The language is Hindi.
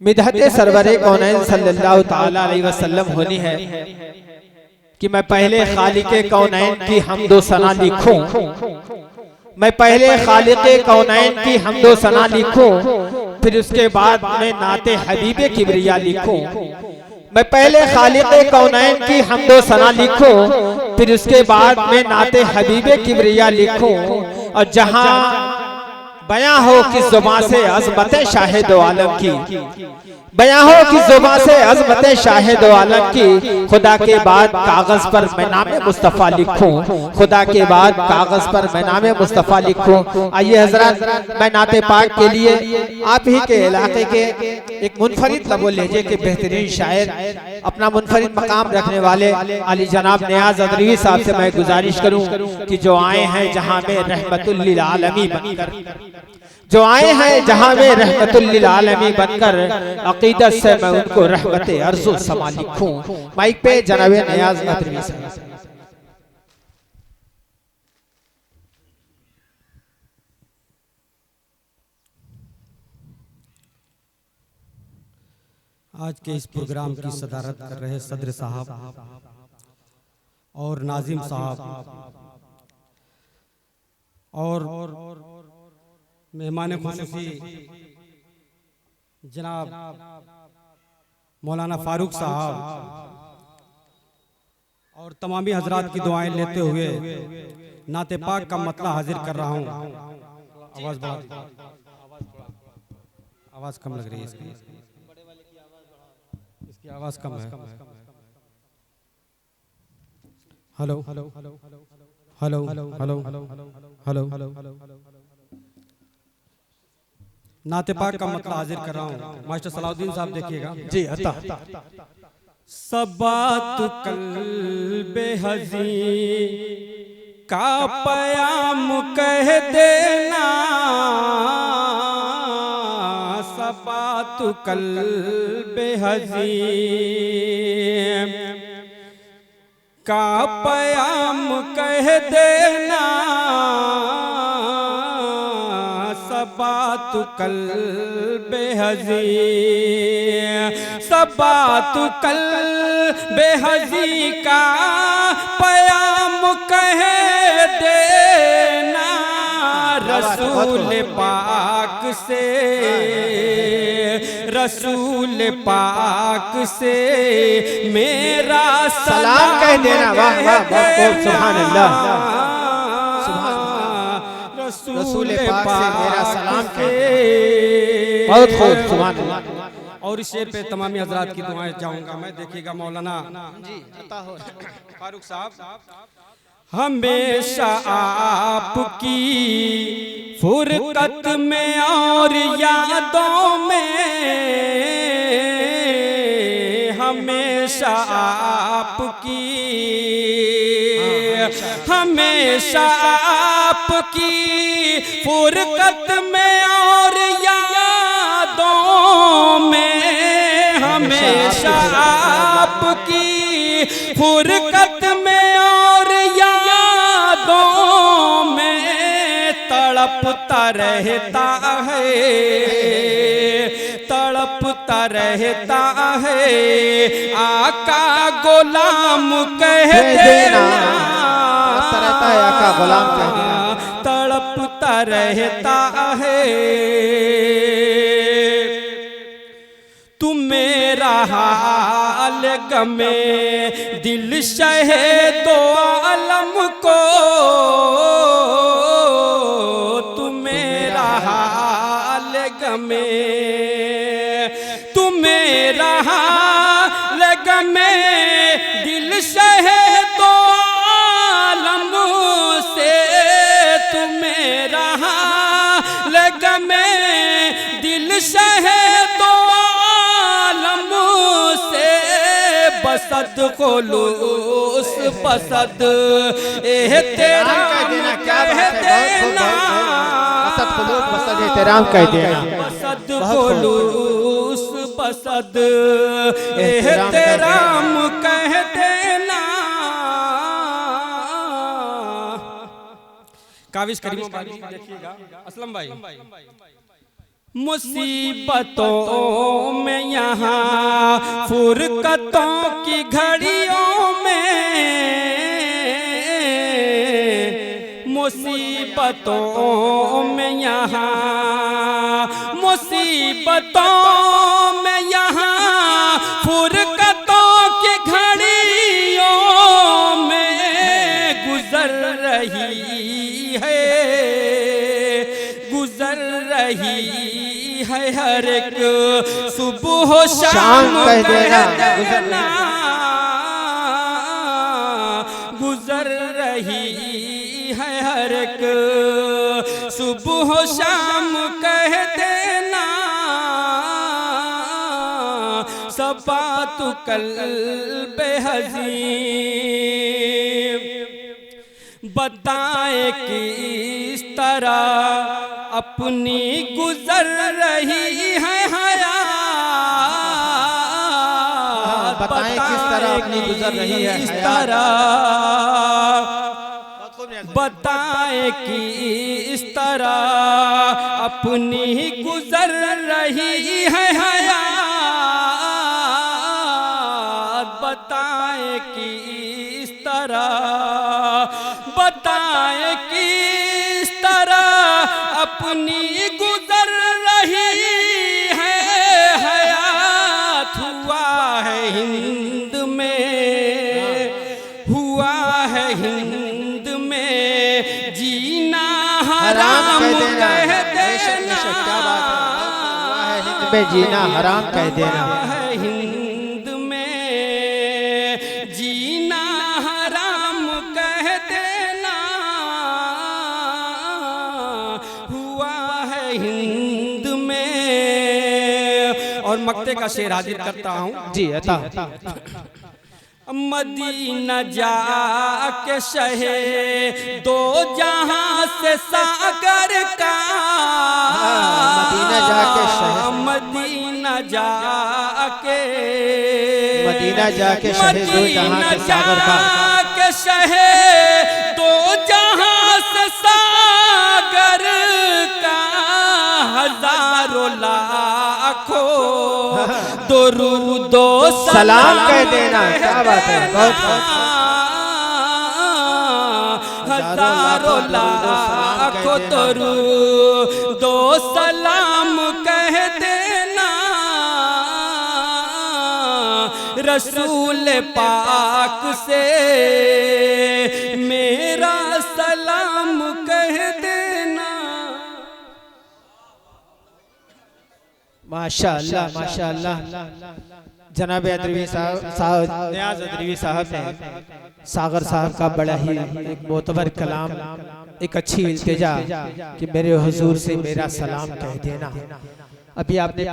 मिदहत सरवरे कौनैन सल्लल्लाहु ताला अलैहि वसल्लम होनी है कि मैं पहले खालिके कौनैन की हम्दो सना लिखूं, मैं पहले खालिके कौनैन की हम्दो सना लिखूं, फिर उसके बाद मैं नाते हबीबे किबरिया लिखूं। मैं पहले खालिके कौनैन की हम्दो सना लिखूं, फिर उसके बाद मैं नाते हबीबे किबरिया लिखूं। और जहां बयां हो किस जुबान से अज़मत शाहिद आलम की, बयां हो किस जुबान से अज़मत शाहिद आलम की, खुदा के बाद कागज पर मैं नामे मुस्तफ़ा लिखूं, खुदा के बाद कागज पर मैं नामे मुस्तफ़ा लिखूं। आइए हजरत, मैं नाते पाक के लिए आप ही के इलाके के एक मुनफरिद लबो लहजे के बेहतरीन शायर, अपना मुनफरिद मकाम रखने वाले अली जनाब नियाज अदरवी साहब से मैं गुजारिश करूं कि जो आए हैं जहां में रहमतुल लिल आलमीन बनकर, जो आए हैं जहां में रहमतुल लिल आलमीन बनकर, अकीदत से मैं उनको रहमते अर्ज़ो समा लिखूं। माइक पे जनाब नियाज अदरवी साहब। आज के इस प्रोग्राम की सदारत कर रहे सदर साहब और नाजिम साहब और मेहमान खुसूसी जनाब मौलाना फारूक साहब और तमामी हजरात की दुआएं लेते हुए नाते पाक का मतला हाजिर कर रहा हूँ। आवाज़ बढ़ा, आवाज़ कम लग रही है इसकी आवाज कम है। Hello hello hello hello hello hello, नाते पाक का मतलब हाजिर कर रहा हूँ। मास्टर सलाउद्दीन साहब देखिएगा जी। अता सबात कल्बे हज़ी का पयाम कह देना, सबात कल्बे हज़ी का पयाम कह देना, सबात कल्बे हज़ी, सबात कल्बे हज़ी का पयाम कह देना, रसूल पाक से, रसूल पाक से मेरा सलाम कह देना। वाह वाह वाह, सुभान अल्लाह, रसूल पाक से मेरा सलाम कह देना। बहुत खूब, सुभान अल्लाह। और इस शेर पे तमामी हजरात की दुआएं चाहूंगा मैं। देखिएगा मौलाना फारूक साहब, हमेशा आपकी फुरकत में और यादों में, हमेशा आपकी, हमेशा आपकी फुरकत में और यादों में, हमेशा आपकी फुरकत में और यादों में तड़पता रहता है, तड़पता रहता है, आका गुलाम कह देना, रहता है आका गुलाम कह देना, तड़पता रहता है। तुम मेरा हाल गमे दिल शहीदो आलम को, तुम मेरा हाल गमे, तुम मेरा हाल गमे दिल शहीदो आलम से, तुम मेरा हाल गमे दिल शहीदो बसद खुलूस बसद एहतराम कह देना, बसद खुलूस बसद एहतराम कह देना, बसद खुलूस बसद एहतराम कह देना। काविश करीम देखिएगा असलम भाई, मुसीबतों में यहाँ फुरकतों की घड़ियों में, मुसीबतों में यहाँ, मुसीबतों में यहाँ फुरकतों की घड़ियों में गुजर रही है, गुजर रही है हर एक सुबह शाम कह देना, गुजर रही है हर एक सुबह शाम कह देना, सबात कल्ब हज़ीं बताए किस तरह अपनी गुजर रही है हयात, बताएं किस तरह अपनी गुजर रही है इस तरह बताए कि इस तरह अपनी गुजर रही है हयात, बताए कि इस तरह, बताए कि इस तरह अपनी गुजर रही है हयात। हुआ है हिंद में, हुआ है हिंद में जीना हराम कह देना, हिंद में जीना हराम कह देना, हिंद में जीना हराम कह देना, हुआ है हिंद में। और मक्ते का शेर हाजिर करता हूँ जी अता। मदीना जाके शहे दो जहां से सागर का, मदीना जाके शहे, मदीना जाके, मदीना जाके शहे दो जहां से सागर का, के शहे दो जहां से सागर का, हजारों लाखों दुरूदो सलाम कह देना। क्या बात है, बहुत हजारों लाखों दुरूदो सलाम कह देना, रसूल पाक से मेरा सलाम कह देना। माशाअल्लाह माशाअल्लाह। जनाब अदरवी साहब नियाज अदरवी साहब ने सागर साहब का बड़ा ही एक मोतबर कलाम, एक अच्छी इल्तिजा कि मेरे हुजूर से मेरा सलाम कह देना। अभी आपने